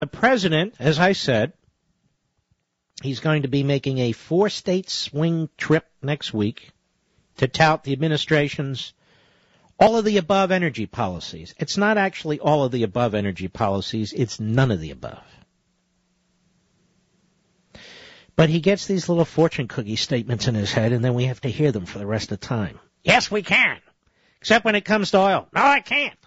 The president, as I said, he's going to be making a 4-state swing trip next week to tout the administration's all of the above energy policies. It's not actually all of the above energy policies. It's none of the above. But he gets these little fortune cookie statements in his head, and then we have to hear them for the rest of the time. Yes, we can. Except when it comes to oil. No, I can't.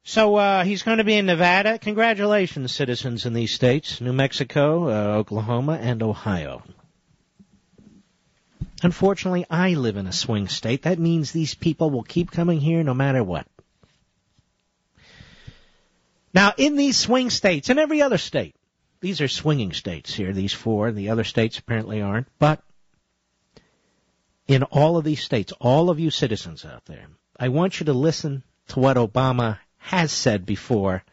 So he's going to be in Nevada. Congratulations, citizens in these states, New Mexico, Oklahoma, and Ohio. Unfortunately, I live in a swing state. That means these people will keep coming here no matter what. Now, in these swing states, and every other state, these are swinging states here, these 4. The other states apparently aren't. But in all of these states, all of you citizens out there, I want you to listen to what Obama has said before.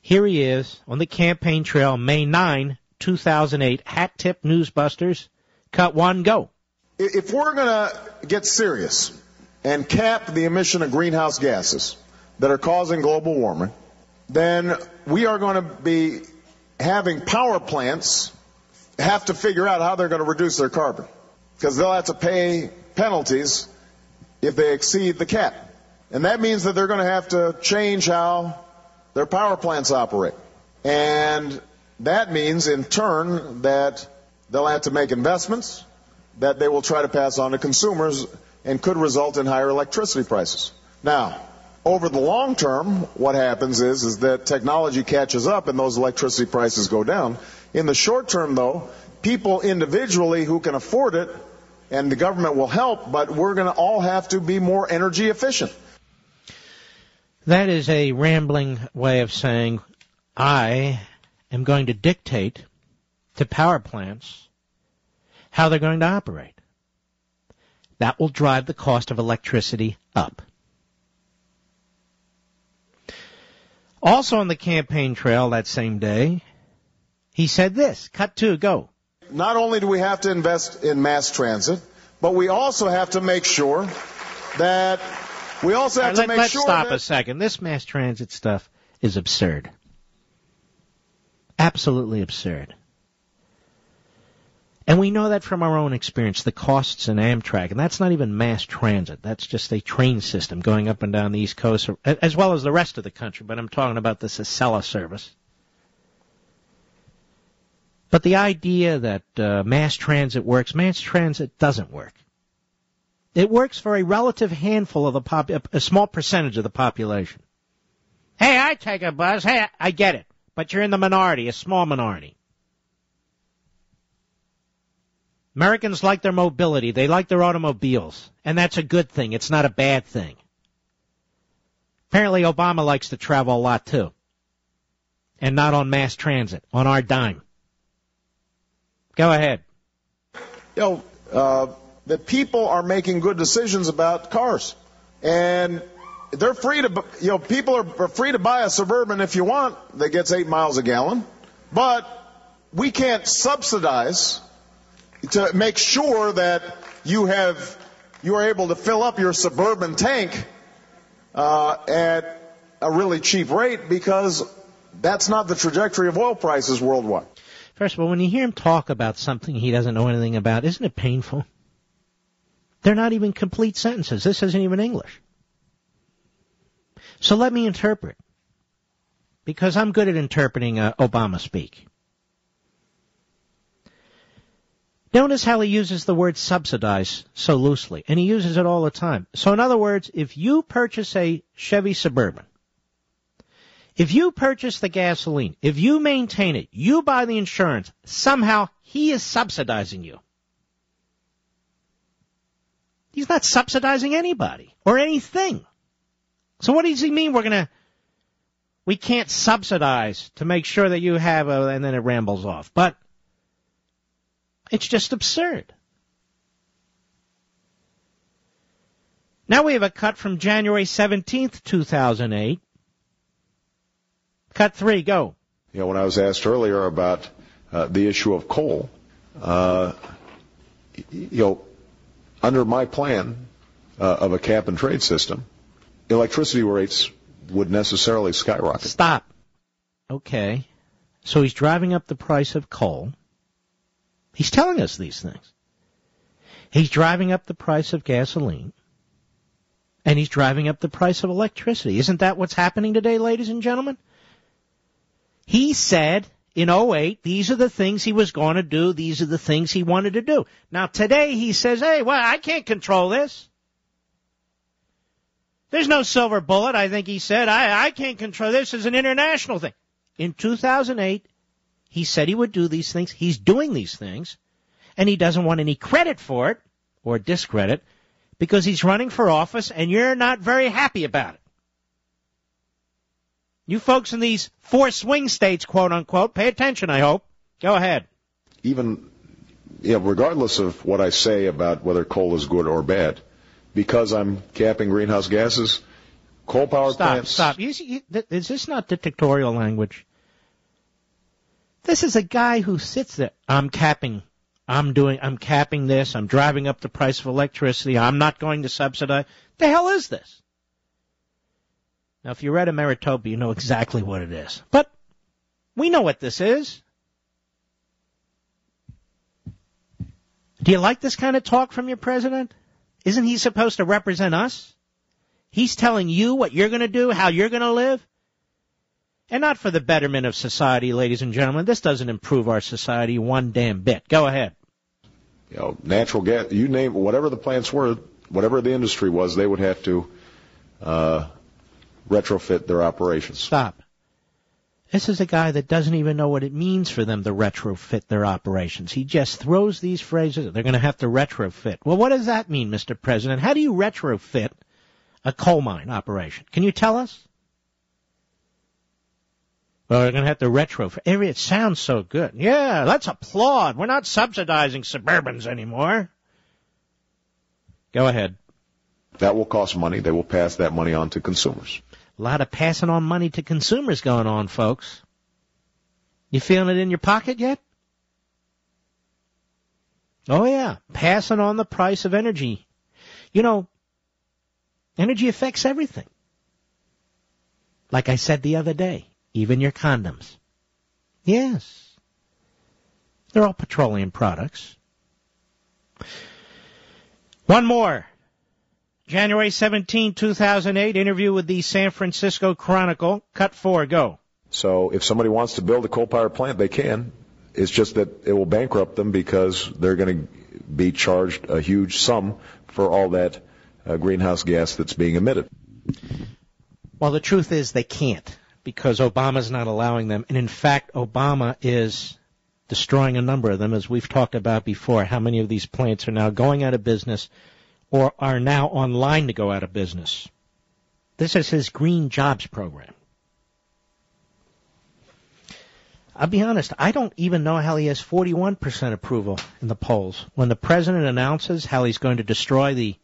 Here he is on the campaign trail, May 9, 2008. Hat tip, Newsbusters. Cut 1, go. If we're going to get serious and cap the emission of greenhouse gases that are causing global warming, then we are going to be having power plants have to figure out how they're going to reduce their carbon, because they'll have to pay penalties if they exceed the cap. And that means that they're going to have to change how their power plants operate. And that means, in turn, that they'll have to make investments that they will try to pass on to consumers and could result in higher electricity prices. Now, over the long term, what happens is that technology catches up and those electricity prices go down. In the short term, though, people individually who can afford it, and the government will help, but we're going to all have to be more energy efficient. That is a rambling way of saying I am going to dictate to power plants how they're going to operate. That will drive the cost of electricity up. Also on the campaign trail that same day, he said this. Cut 2, go. Not only do we have to invest in mass transit, but we also have to make sure that Let's stop a second. This mass transit stuff is absurd. Absolutely absurd. And we know that from our own experience, the costs in Amtrak, and that's not even mass transit. That's just a train system going up and down the East Coast, as well as the rest of the country, but I'm talking about the Acela service. But the idea that mass transit works, mass transit doesn't work. It works for a relative handful of a small percentage of the population. Hey, I take a bus. Hey, I get it. But you're in the minority, a small minority. Americans like their mobility. They like their automobiles. And that's a good thing. It's not a bad thing. Apparently Obama likes to travel a lot too. And not on mass transit, on our dime. Go ahead. That people are making good decisions about cars. And they're free to, people are free to buy a Suburban if you want that gets 8 miles a gallon. But we can't subsidize to make sure that you are able to fill up your Suburban tank at a really cheap rate, because that's not the trajectory of oil prices worldwide. First of all, when you hear him talk about something he doesn't know anything about, isn't it painful? They're not even complete sentences. This isn't even English. So let me interpret, because I'm good at interpreting Obama speak. Notice how he uses the word subsidize so loosely, and he uses it all the time. So in other words, if you purchase a Chevy Suburban, if you purchase the gasoline, if you maintain it, you buy the insurance, somehow he is subsidizing you. He's not subsidizing anybody or anything. So what does he mean we can't subsidize to make sure that you have and then it rambles off. But it's just absurd. Now we have a cut from January 17th, 2008. Cut 3, go. When I was asked earlier about the issue of coal, under my plan of a cap and trade system, electricity rates would necessarily skyrocket. Stop. Okay. So he's driving up the price of coal. He's telling us these things. He's driving up the price of gasoline. And he's driving up the price of electricity. Isn't that what's happening today, ladies and gentlemen? He said in 2008, these are the things he was going to do. These are the things he wanted to do. Now, today he says, hey, well, I can't control this. There's no silver bullet, I think he said. I can't control this. It's an international thing. In 2008, he said he would do these things. He's doing these things. And he doesn't want any credit for it or discredit because he's running for office and you're not very happy about it. You folks in these 4 swing states, quote unquote, pay attention, I hope. Go ahead. Even, regardless of what I say about whether coal is good or bad, because I'm capping greenhouse gases, coal power plants... Stop. Is this not dictatorial language? This is a guy who sits there. I'm capping this. I'm driving up the price of electricity. I'm not going to subsidize. The hell is this? Now, if you read Emeritopia, you know exactly what it is. But we know what this is. Do you like this kind of talk from your president? Isn't he supposed to represent us? He's telling you what you're going to do, how you're going to live. And not for the betterment of society, ladies and gentlemen. This doesn't improve our society one damn bit. Go ahead. Natural gas, you name whatever the plants were, whatever the industry was, they would have to retrofit their operations. Stop. This is a guy that doesn't even know what it means for them to retrofit their operations. He just throws these phrases. They're going to have to retrofit. Well, what does that mean, Mr. President? How do you retrofit a coal mine operation? Can you tell us? Well, they're going to have to retrofit. It sounds so good. Yeah, let's applaud. We're not subsidizing Suburbans anymore. Go ahead. That will cost money. They will pass that money on to consumers. A lot of passing on money to consumers going on, folks. You feeling it in your pocket yet? Oh, yeah. Passing on the price of energy. You know, energy affects everything. Like I said the other day, even your condoms. Yes. They're all petroleum products. One more. January 17, 2008, interview with the San Francisco Chronicle. Cut 4, go. So if somebody wants to build a coal power plant, they can. It's just that it will bankrupt them because they're going to be charged a huge sum for all that greenhouse gas that's being emitted. Well, the truth is they can't because Obama's not allowing them. And in fact, Obama is destroying a number of them, as we've talked about before. How many of these plants are now going out of business or are now online to go out of business? This is his Green Jobs program. I'll be honest, I don't even know how he has 41% approval in the polls. When the president announces how he's going to destroy the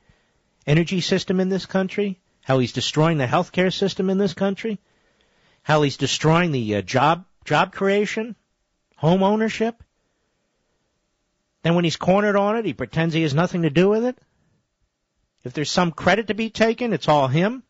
energy system in this country, how he's destroying the healthcare system in this country, how he's destroying the job creation, home ownership, then when he's cornered on it, he pretends he has nothing to do with it. If there's some credit to be taken, it's all him.